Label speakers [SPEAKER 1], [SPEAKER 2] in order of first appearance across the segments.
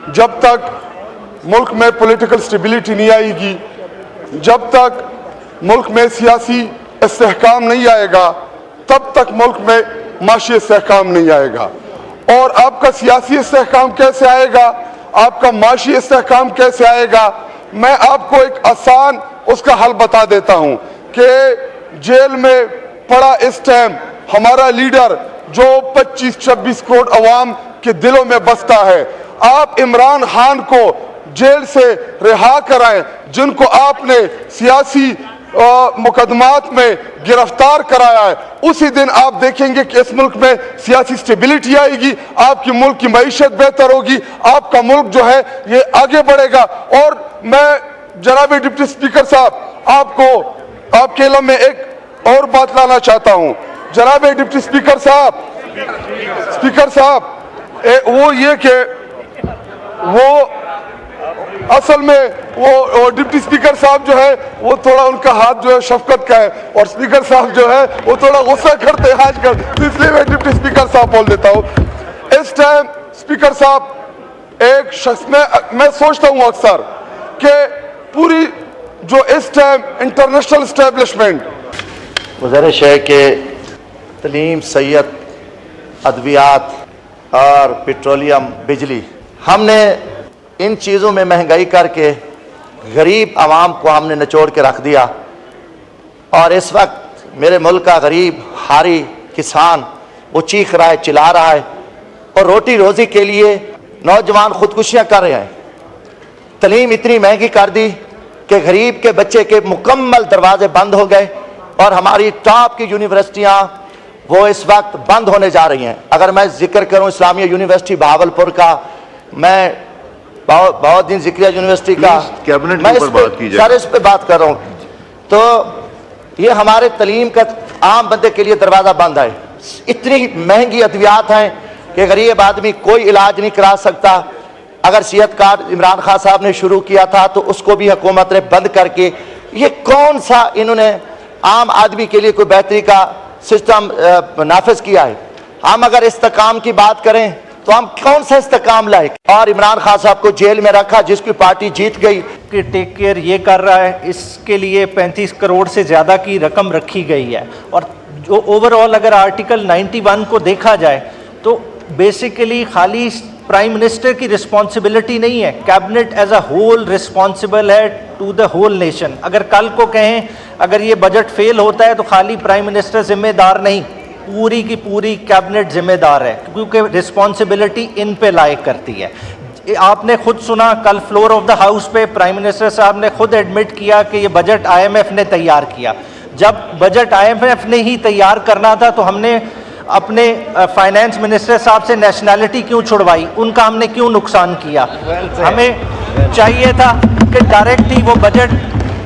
[SPEAKER 1] जब तक मुल्क में पॉलिटिकल स्टेबिलिटी नहीं आएगी, जब तक मुल्क में सियासी इस्तेहकाम नहीं आएगा, तब तक मुल्क में माशी इस्तेहकाम नहीं आएगा। और आपका सियासी इस्तेहकाम कैसे आएगा, आपका माशी इस्तेहकाम कैसे आएगा, मैं आपको एक आसान उसका हल बता देता हूँ कि जेल में पड़ा इस टाइम हमारा लीडर जो 25-26 करोड़ अवाम के दिलों में बसता है, आप इमरान खान को जेल से रिहा कराएं, जिनको आपने सियासी मुकदमात में गिरफ्तार कराया है। उसी दिन आप देखेंगे कि इस मुल्क में सियासी स्टेबिलिटी आएगी, आपकी मुल्क की मईशत बेहतर होगी, आपका मुल्क जो है ये आगे बढ़ेगा। और मैं जनाब डिप्टी स्पीकर साहब आपको आपके इल्म में एक और बात लाना चाहता हूँ। जनाब डिप्टी स्पीकर साहब वो ये कि वो असल में वो डिप्टी स्पीकर साहब जो है वो थोड़ा उनका हाथ जो है शफकत का है, और स्पीकर साहब जो है वो थोड़ा गुस्सा करते हैं आजकल, तो इसलिए मैं डिप्टी स्पीकर साहब बोल देता हूँ। इस टाइम स्पीकर साहब एक शख्स मैं सोचता हूँ अक्सर कि पूरी जो इस टाइम इंटरनेशनल एस्टेब्लिशमेंट
[SPEAKER 2] गुज़ारिश है कि तलीम, सैयद, अद्वियात और पेट्रोलियम, बिजली, हमने इन चीज़ों में महंगाई करके गरीब आवाम को हमने निचोड़ के रख दिया। और इस वक्त मेरे मुल्क का गरीब हारी किसान वो चीख रहा है, चिल्ला रहा है, और रोटी रोज़ी के लिए नौजवान ख़ुदकुशियाँ कर रहे हैं। तलीम इतनी महंगी कर दी कि गरीब के बच्चे के मुकम्मल दरवाजे बंद हो गए, और हमारी टॉप की यूनिवर्सिटियाँ वो इस वक्त बंद होने जा रही हैं। अगर मैं जिक्र करूँ इस्लामिया यूनिवर्सिटी भावलपुर का, मैं बहुत दिन जिक्रिया यूनिवर्सिटी का,
[SPEAKER 3] कैबिनेट
[SPEAKER 2] मैं
[SPEAKER 3] के ऊपर बात कीजिए।
[SPEAKER 2] सर इस पे बात कर रहा हूँ। तो ये हमारे तलीम का आम बंदे के लिए दरवाज़ा बंद है। इतनी महंगी अद्वियात हैं कि गरीब आदमी कोई इलाज नहीं करा सकता। अगर सेहत कार्ड इमरान खान साहब ने शुरू किया था तो उसको भी हुकूमत ने बंद करके, ये कौन सा इन्होंने आम आदमी के लिए कोई बेहतरी का सिस्टम नाफिज किया है। हम अगर इस्तेकाम की बात करें तो हम कौन सा इस्तेकाम लाए, और इमरान खान साहब को जेल में रखा जिसकी पार्टी जीत गई
[SPEAKER 4] कि टेक केयर ये कर रहा है, इसके लिए 35 करोड़ से ज़्यादा की रकम रखी गई है। और जो ओवरऑल अगर आर्टिकल 91 को देखा जाए तो बेसिकली खाली प्राइम मिनिस्टर की रिस्पॉन्सिबिलिटी नहीं है, cabinet as a whole responsible है टू द होल नेशन। अगर कल को कहें अगर ये बजट फेल होता है तो खाली प्राइम मिनिस्टर जिम्मेदार नहीं, पूरी की पूरी कैबिनेट जिम्मेदार है, क्योंकि रिस्पॉन्सिबिलिटी इन पे लायक करती है। आपने खुद सुना कल फ्लोर ऑफ द हाउस पे प्राइम मिनिस्टर साहब ने खुद एडमिट किया कि ये बजट IMF ने तैयार किया। जब बजट IMF ने ही तैयार करना था तो हमने अपने फाइनेंस मिनिस्टर साहब से नेशनैलिटी क्यों छुड़वाई, उनका हमने क्यों नुकसान किया। हमें चाहिए था कि डायरेक्ट ही वो बजट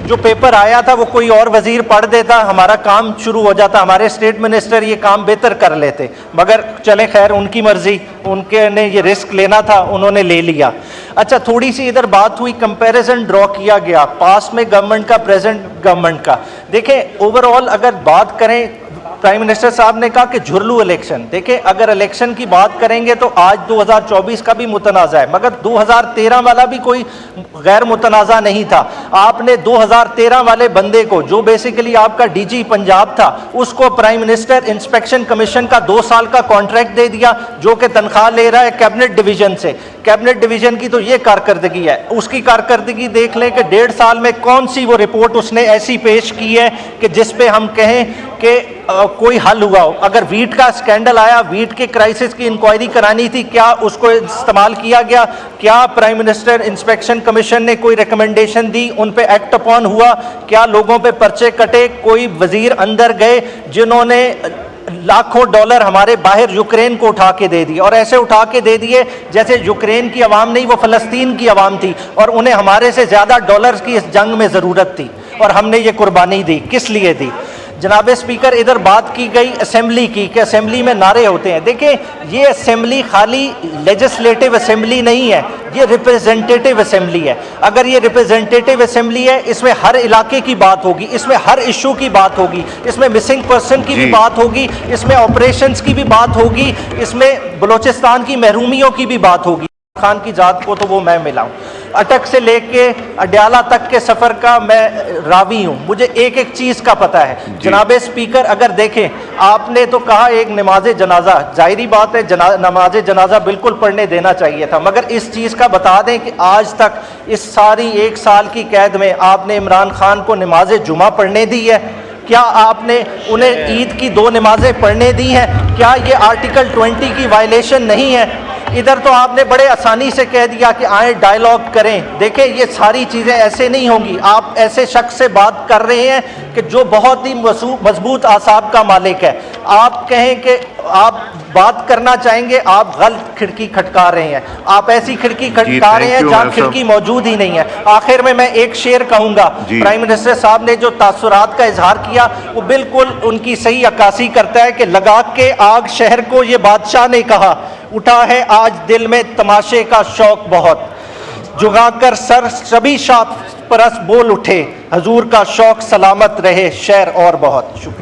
[SPEAKER 4] जो पेपर आया था वो कोई और वजीर पढ़ देता, हमारा काम शुरू हो जाता, हमारे स्टेट मिनिस्टर ये काम बेहतर कर लेते। मगर चले खैर उनकी मर्जी, उनके ने ये रिस्क लेना था, उन्होंने ले लिया। अच्छा, थोड़ी सी इधर बात हुई, कंपैरिजन ड्रॉ किया गया पास्ट में गवर्नमेंट का, प्रेजेंट गवर्नमेंट का। देखें ओवरऑल अगर बात करें, प्राइम मिनिस्टर साहब ने कहा कि झुरलू इलेक्शन, देखें अगर इलेक्शन की बात करेंगे तो आज 2024 का भी मुतनाज़ा है, मगर 2013 वाला भी कोई गैर मुतनाज़ा नहीं था। आपने 2013 वाले बंदे को जो बेसिकली आपका DG पंजाब था, उसको प्राइम मिनिस्टर इंस्पेक्शन कमीशन का 2 साल का कॉन्ट्रैक्ट दे दिया, जो कि तनख्वाह ले रहा है कैबिनेट डिवीजन से। कैबिनेट डिवीजन की तो ये कारकर्दगी है, उसकी कारकर्दगी देख लें कि 1.5 साल में कौन सी वो रिपोर्ट उसने ऐसी पेश की है कि जिस पे हम कहें कि कोई हल हुआ हो। अगर वीट का स्कैंडल आया, वीट के क्राइसिस की इंक्वायरी करानी थी, क्या उसको इस्तेमाल किया गया? क्या प्राइम मिनिस्टर इंस्पेक्शन कमीशन ने कोई रिकमेंडेशन दी, उन पे एक्ट अपॉन हुआ? क्या लोगों पे पर्चे कटे? कोई वजीर अंदर गए जिन्होंने लाखों डॉलर हमारे बाहर यूक्रेन को उठा के दे दिए, और ऐसे उठा के दे दिए जैसे यूक्रेन की आवाम नहीं, वो फ़लस्तीन की आवाम थी, और उन्हें हमारे से ज़्यादा डॉलर्स की इस जंग में ज़रूरत थी, और हमने ये कुर्बानी दी। किस लिए दी? जनाब स्पीकर, इधर बात की गई असेंबली की कि असेंबली में नारे होते हैं। देखें, ये असेंबली खाली लेजिस्लेटिव असेंबली नहीं है, ये रिप्रेजेंटेटिव असेंबली है। अगर ये रिप्रेजेंटेटिव असेंबली है, इसमें हर इलाके की बात होगी, इसमें हर इशू की बात होगी, इसमें मिसिंग पर्सन की भी बात होगी, इसमें ऑपरेशंस की भी बात होगी, इसमें बलोचिस्तान की महरूमियों की भी बात होगी। खान की ज़ात को तो वो मैं मिला हूँ। अटक से लेके अडयाला तक के सफ़र का मैं रावी हूँ, मुझे एक एक चीज़ का पता है। जनाब स्पीकर, अगर देखें, आपने तो कहा एक नमाज जनाजा, जाहिरी बात है नमाज जनाजा बिल्कुल पढ़ने देना चाहिए था, मगर इस चीज़ का बता दें कि आज तक इस सारी 1 साल की कैद में आपने इमरान खान को नमाज जुमा पढ़ने दी है? क्या आपने उन्हें ईद की 2 नमाजें पढ़ने दी हैं? क्या ये आर्टिकल 20 की वायलेशन नहीं है? इधर तो आपने बड़े आसानी से कह दिया कि आए डायलॉग करें। देखें, ये सारी चीज़ें ऐसे नहीं होंगी। आप ऐसे शख्स से बात कर रहे हैं कि जो बहुत ही मजबूत आसाब का मालिक है। आप कहें कि आप बात करना चाहेंगे, आप गलत खिड़की खटका रहे हैं। आप ऐसी खिड़की खटका रहे हैं जहाँ खिड़की मौजूद ही नहीं है। आखिर में मैं एक शेर कहूँगा, प्राइम मिनिस्टर साहब ने जो तासुरात का इजहार किया वो बिल्कुल उनकी सही अक्कासी करता है कि लगा के आग शहर को ये बादशाह ने कहा, उठा है आज दिल में तमाशे का शौक बहुत, जुगाकर सर सभी शाह परस बोल उठे, हजूर का शौक सलामत रहे शहर और बहुत। शुक्रिया।